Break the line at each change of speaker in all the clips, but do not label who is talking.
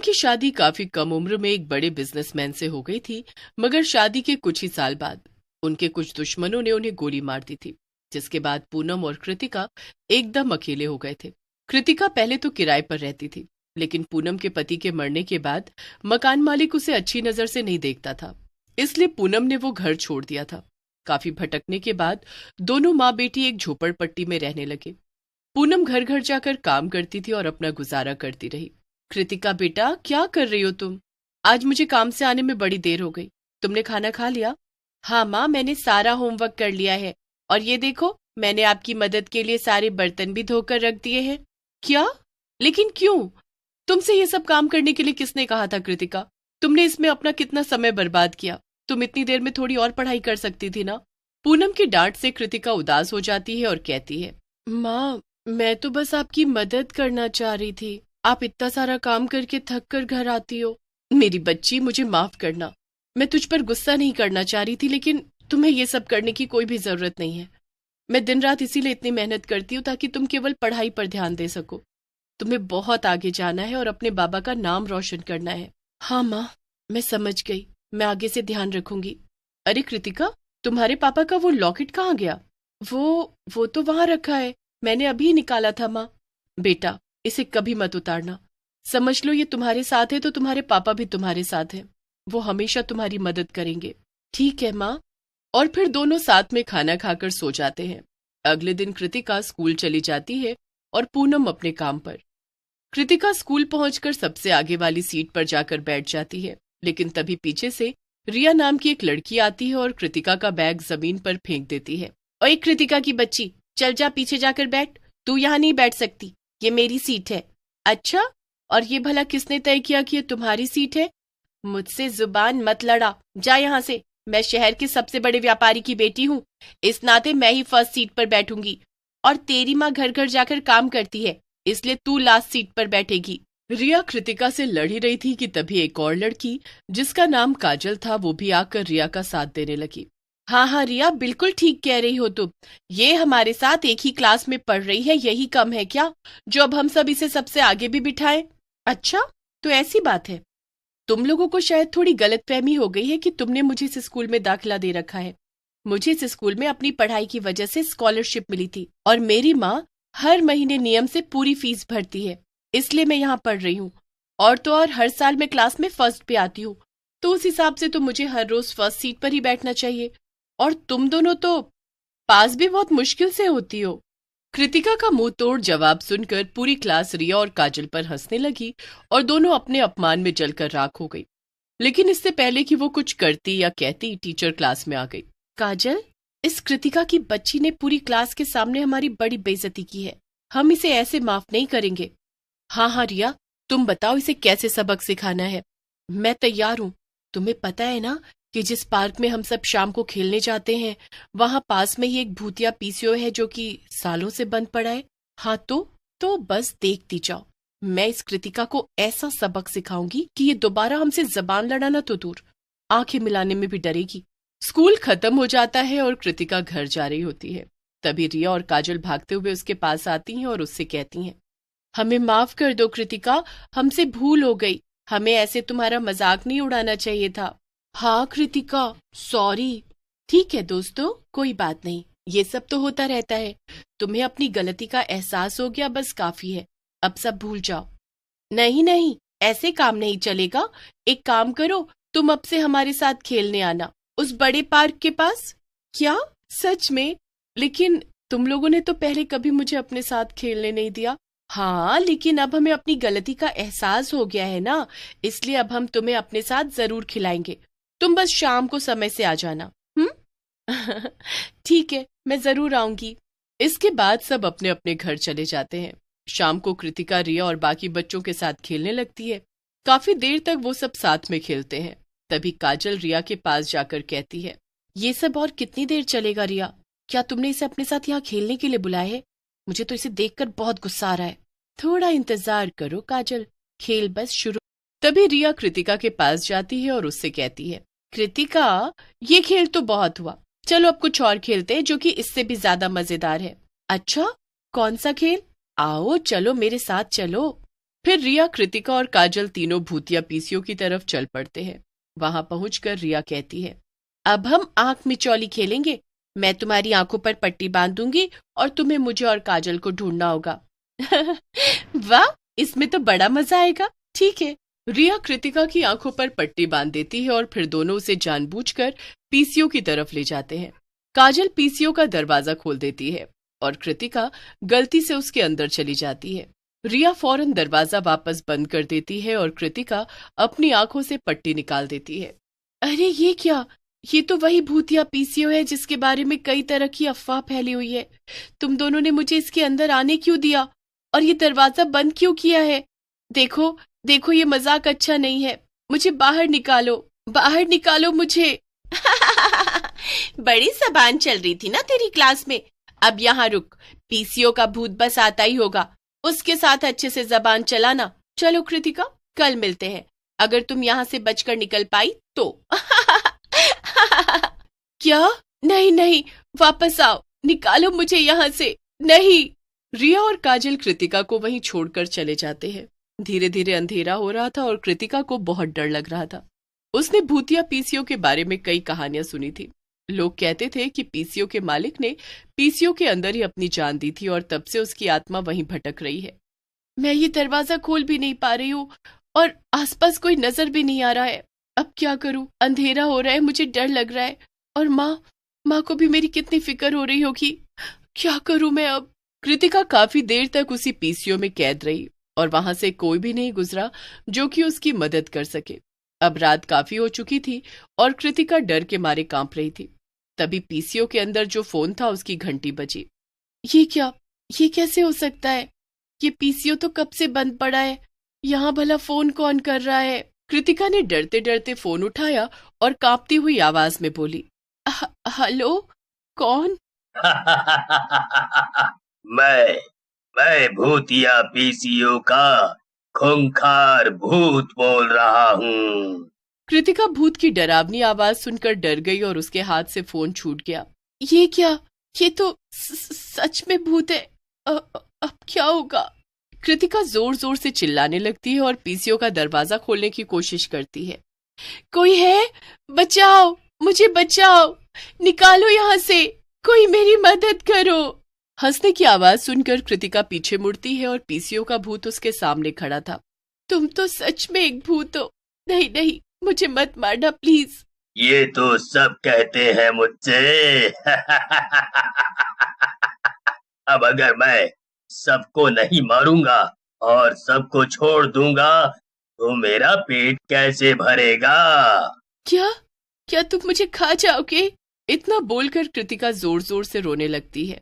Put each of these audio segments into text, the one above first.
की शादी काफी कम उम्र में एक बड़े बिजनेसमैन से हो गई थी, मगर शादी के कुछ ही साल बाद उनके कुछ दुश्मनों ने उन्हें गोली मार दी थी, जिसके बाद पूनम और कृतिका एकदम अकेले हो गए थे। कृतिका पहले तो किराए पर रहती थी, लेकिन पूनम के पति के मरने के बाद मकान मालिक उसे अच्छी नजर से नहीं देखता था, इसलिए पूनम ने वो घर छोड़ दिया था। काफी भटकने के बाद दोनों माँ बेटी एक झोपड़पट्टी में रहने लगे। पूनम घर घर जाकर काम करती थी और अपना गुजारा करती रही। कृतिका बेटा, क्या कर रही हो तुम? आज मुझे काम से आने में बड़ी देर हो गई। तुमने खाना खा लिया? हाँ माँ, मैंने सारा होमवर्क कर लिया है, और ये देखो मैंने आपकी मदद के लिए सारे बर्तन भी धोकर रख दिए हैं। क्या? लेकिन क्यों? तुमसे ये सब काम करने के लिए किसने कहा था कृतिका? तुमने इसमें अपना कितना समय बर्बाद किया। तुम इतनी देर में थोड़ी और पढ़ाई कर सकती थी ना। पूनम की डांट से कृतिका उदास हो जाती है और कहती है, माँ मैं तो बस आपकी मदद करना चाह रही थी। आप इतना सारा काम करके थक कर घर आती हो। मेरी बच्ची, मुझे माफ करना। मैं तुझ पर गुस्सा नहीं करना चाह रही थी, लेकिन तुम्हें ये सब करने की कोई भी जरूरत नहीं है। मैं दिन रात इसीलिए इतनी मेहनत करती हूँ ताकि तुम केवल पढ़ाई पर ध्यान दे सको। तुम्हें बहुत आगे जाना है और अपने बाबा का नाम रोशन करना है। हाँ माँ, मैं समझ गई। मैं आगे से ध्यान रखूंगी। अरे कृतिका, तुम्हारे पापा का वो लॉकेट कहाँ गया? वो तो वहां रखा है। मैंने अभी निकाला था माँ। बेटा, इसे कभी मत उतारना। समझ लो ये तुम्हारे साथ है तो तुम्हारे पापा भी तुम्हारे साथ हैं। वो हमेशा तुम्हारी मदद करेंगे। ठीक है माँ। और फिर दोनों साथ में खाना खाकर सो जाते हैं। अगले दिन कृतिका स्कूल चली जाती है और पूनम अपने काम पर। कृतिका स्कूल पहुंचकर सबसे आगे वाली सीट पर जाकर बैठ जाती है, लेकिन तभी पीछे से रिया नाम की एक लड़की आती है और कृतिका का बैग जमीन पर फेंक देती है। ओए कृतिका की बच्ची, चल जा पीछे जाकर बैठ। तू यहाँ नहीं बैठ सकती, ये मेरी सीट है। अच्छा, और ये भला किसने तय किया कि ये तुम्हारी सीट है? मुझसे जुबान मत लड़ा, जा यहाँ से। मैं शहर के सबसे बड़े व्यापारी की बेटी हूँ, इस नाते मैं ही फर्स्ट सीट पर बैठूंगी। और तेरी माँ घर घर जाकर काम करती है, इसलिए तू लास्ट सीट पर बैठेगी। रिया कृतिका से लड़ ही रही थी कि तभी एक और लड़की, जिसका नाम काजल था, वो भी आकर रिया का साथ देने लगी। हाँ हाँ रिया, बिल्कुल ठीक कह रही हो तुम। ये हमारे साथ एक ही क्लास में पढ़ रही है, यही कम है क्या जो अब हम सब इसे सबसे आगे भी बिठाएं? अच्छा, तो ऐसी बात है। तुम लोगों को शायद थोड़ी गलतफहमी हो गई है कि तुमने मुझे इस स्कूल में दाखिला दे रखा है। मुझे इस स्कूल में अपनी पढ़ाई की वजह से स्कॉलरशिप मिली थी, और मेरी माँ हर महीने नियम से पूरी फीस भरती है, इसलिए मैं यहाँ पढ़ रही हूँ। और तो और हर साल मैं क्लास में फर्स्ट पे आती हूँ, तो उस हिसाब से तो मुझे हर रोज फर्स्ट सीट पर ही बैठना चाहिए। और तुम दोनों तो पास भी बहुत मुश्किल से होती हो। कृतिका का मुंह तोड़ जवाब सुनकर पूरी क्लास रिया और काजल पर हंसने लगी और दोनों अपने अपमान में जलकर राख हो गई। लेकिन इससे पहले कि वो कुछ करती या कहती, टीचर क्लास में आ गई। काजल, इस कृतिका की बच्ची ने पूरी क्लास के सामने हमारी बड़ी बेइज्जती की है। हम इसे ऐसे माफ नहीं करेंगे। हाँ हाँ रिया, तुम बताओ इसे कैसे सबक सिखाना है। मैं तैयार हूँ। तुम्हें पता है ना कि जिस पार्क में हम सब शाम को खेलने जाते हैं, वहां पास में ही एक भूतिया पीसीओ है जो कि सालों से बंद पड़ा है। हाँ तो बस देखती जाओ। मैं इस कृतिका को ऐसा सबक सिखाऊंगी कि ये दोबारा हमसे जबान लड़ाना तो दूर, आंखें मिलाने में भी डरेगी। स्कूल खत्म हो जाता है और कृतिका घर जा रही होती है। तभी रिया और काजल भागते हुए उसके पास आती हैं और उससे कहती हैं, हमें माफ कर दो कृतिका, हमसे भूल हो गई। हमें ऐसे तुम्हारा मजाक नहीं उड़ाना चाहिए था। हाँ कृतिका, सॉरी। ठीक है दोस्तों, कोई बात नहीं, ये सब तो होता रहता है। तुम्हें अपनी गलती का एहसास हो गया, बस काफी है। अब सब भूल जाओ। नहीं नहीं, ऐसे काम नहीं चलेगा। एक काम करो, तुम अब से हमारे साथ खेलने आना, उस बड़े पार्क के पास। क्या? सच में? लेकिन तुम लोगों ने तो पहले कभी मुझे अपने साथ खेलने नहीं दिया। हाँ, लेकिन अब हमें अपनी गलती का एहसास हो गया है ना, इसलिए अब हम तुम्हें अपने साथ जरूर खिलाएंगे। तुम बस शाम को समय से आ जाना। ठीक है, मैं जरूर आऊंगी। इसके बाद सब अपने अपने घर चले जाते हैं। शाम को कृतिका रिया और बाकी बच्चों के साथ खेलने लगती है। काफी देर तक वो सब साथ में खेलते हैं। तभी काजल रिया के पास जाकर कहती है, ये सब और कितनी देर चलेगा रिया? क्या तुमने इसे अपने साथ यहाँ खेलने के लिए बुलाया है? मुझे तो इसे देखकर बहुत गुस्सा आ रहा है। थोड़ा इंतजार करो काजल, खेल बस शुरू। तभी रिया कृतिका के पास जाती है और उससे कहती है, कृतिका, ये खेल तो बहुत हुआ, चलो अब कुछ और खेलते हैं जो कि इससे भी ज्यादा मजेदार है। अच्छा, कौन सा खेल? आओ चलो मेरे साथ चलो। फिर रिया, कृतिका और काजल तीनों भूतिया पीसीओ की तरफ चल पड़ते हैं। वहां पहुंचकर रिया कहती है, अब हम आंख मिचौली खेलेंगे। मैं तुम्हारी आंखों पर पट्टी बांध दूंगी और तुम्हें मुझे और काजल को ढूंढना होगा। वाह, इसमें तो बड़ा मजा आएगा। ठीक है। रिया कृतिका की आंखों पर पट्टी बांध देती है और फिर दोनों उसे जानबूझकर पीसीओ की तरफ ले जाते हैं। काजल पीसीओ का दरवाजा खोल देती है और कृतिका गलती से उसके अंदर चली जाती है। रिया फौरन दरवाजा वापस बंद कर देती है और कृतिका अपनी आंखों से पट्टी निकाल देती है। अरे ये क्या? ये तो वही भूतिया पीसीओ है जिसके बारे में कई तरह की अफवाह फैली हुई है। तुम दोनों ने मुझे इसके अंदर आने क्यों दिया और ये दरवाजा बंद क्यों किया है? देखो देखो, ये मजाक अच्छा नहीं है। मुझे बाहर निकालो, बाहर निकालो मुझे। बड़ी जबान चल रही थी ना तेरी क्लास में। अब यहाँ रुक, पीसीओ का भूत बस आता ही होगा, उसके साथ अच्छे से जबान चलाना। चलो कृतिका, कल मिलते हैं, अगर तुम यहाँ से बचकर निकल पाई तो। क्या? नहीं नहीं, वापस आओ, निकालो मुझे यहाँ से। नहीं। रिया और काजल कृतिका को वहीं छोड़कर चले जाते हैं। धीरे धीरे अंधेरा हो रहा था और कृतिका को बहुत डर लग रहा था। उसने भूतिया पीसीओ के बारे में कई कहानियां सुनी थी। लोग कहते थे कि पीसीओ के मालिक ने पीसीओ के अंदर ही अपनी जान दी थी और तब से उसकी आत्मा वहीं भटक रही है। मैं ये दरवाजा खोल भी नहीं पा रही हूँ और आसपास कोई नजर भी नहीं आ रहा है। अब क्या करूं? अंधेरा हो रहा है, मुझे डर लग रहा है। और माँ को भी मेरी कितनी फिक्र हो रही होगी। क्या करूं मैं अब? कृतिका काफी देर तक उसी पीसीओ में कैद रही और वहां से कोई भी नहीं गुजरा जो कि उसकी मदद कर सके। अब रात काफी हो चुकी थी और कृतिका डर के मारे कांप रही थी। तभी पीसीओ के अंदर जो फोन था उसकी घंटी बजी। ये क्या? ये कैसे हो सकता है? ये पीसीओ तो कब से बंद पड़ा है। यहाँ भला फोन कौन कर रहा है? कृतिका ने डरते डरते फोन उठाया और कांपती हुई आवाज में बोली, हेलो, कौन?
मैं भूतिया पीसीओ का खूंखार भूत बोल रहा हूँ।
कृतिका भूत की डरावनी आवाज सुनकर डर गई और उसके हाथ से फोन छूट गया। ये क्या? ये तो सच में भूत है। अब क्या होगा? कृतिका जोर जोर से चिल्लाने लगती है और पीसीओ का दरवाजा खोलने की कोशिश करती है। कोई है? बचाओ, मुझे बचाओ, निकालो यहाँ से, कोई मेरी मदद करो। हंसने की आवाज सुनकर कृतिका पीछे मुड़ती है और पीसीओ का भूत उसके सामने खड़ा था। तुम तो सच में एक भूत हो। नहीं नहीं, मुझे मत मारना प्लीज।
ये तो सब कहते हैं मुझसे। अब अगर मैं सबको नहीं मारूंगा और सबको छोड़ दूंगा तो मेरा पेट कैसे भरेगा?
क्या? क्या तुम मुझे खा जाओगे? इतना बोलकर कृतिका जोर जोर से रोने लगती है।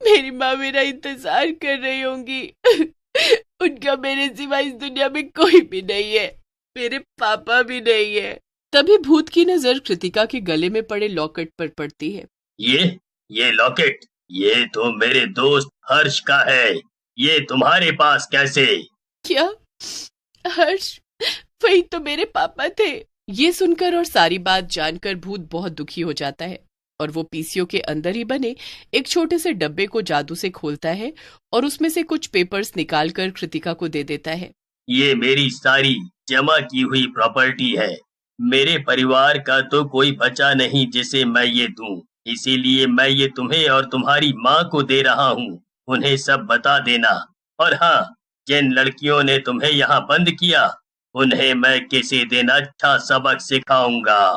मेरी माँ मेरा इंतजार कर रही होंगी। उनका मेरे सिवा इस दुनिया में कोई भी नहीं है, मेरे पापा भी नहीं है। तभी भूत की नजर कृतिका के गले में पड़े लॉकेट पर पड़ती है।
ये लॉकेट, ये तो मेरे दोस्त हर्ष का है। ये तुम्हारे पास कैसे?
क्या? हर्ष? वही तो मेरे पापा थे। ये सुनकर और सारी बात जानकर भूत बहुत दुखी हो जाता है और वो पीसीओ के अंदर ही बने एक छोटे से डब्बे को जादू से खोलता है और उसमें से कुछ पेपर्स निकालकर कृतिका को दे देता है।
ये मेरी सारी जमा की हुई प्रॉपर्टी है। मेरे परिवार का तो कोई बचा नहीं जिसे मैं ये दूं, इसीलिए मैं ये तुम्हें और तुम्हारी माँ को दे रहा हूँ। उन्हें सब बता देना। और हाँ, जिन लड़कियों ने तुम्हें यहाँ बंद किया उन्हें मैं किसी दिन अच्छा सबक सिखाऊंगा।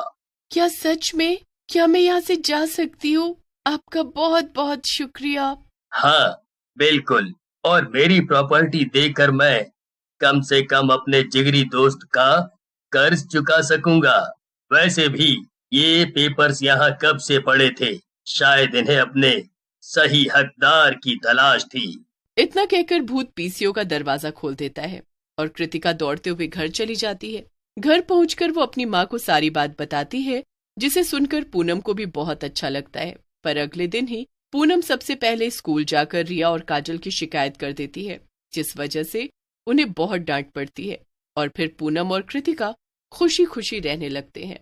क्या सच में? क्या मैं यहाँ से जा सकती हूँ? आपका बहुत बहुत शुक्रिया।
हाँ बिल्कुल, और मेरी प्रॉपर्टी देकर मैं कम से कम अपने जिगरी दोस्त का कर्ज चुका सकूंगा। वैसे भी ये पेपर्स यहाँ कब से पड़े थे, शायद इन्हें अपने सही हकदार की तलाश थी।
इतना कहकर भूत पीसीओ का दरवाजा खोल देता है और कृतिका दौड़ते हुए घर चली जाती है। घर पहुंचकर वो अपनी माँ को सारी बात बताती है, जिसे सुनकर पूनम को भी बहुत अच्छा लगता है। पर अगले दिन ही पूनम सबसे पहले स्कूल जाकर रिया और काजल की शिकायत कर देती है, जिस वजह से उन्हें बहुत डांट पड़ती है और फिर पूनम और कृतिका खुशी खुशी रहने लगते हैं।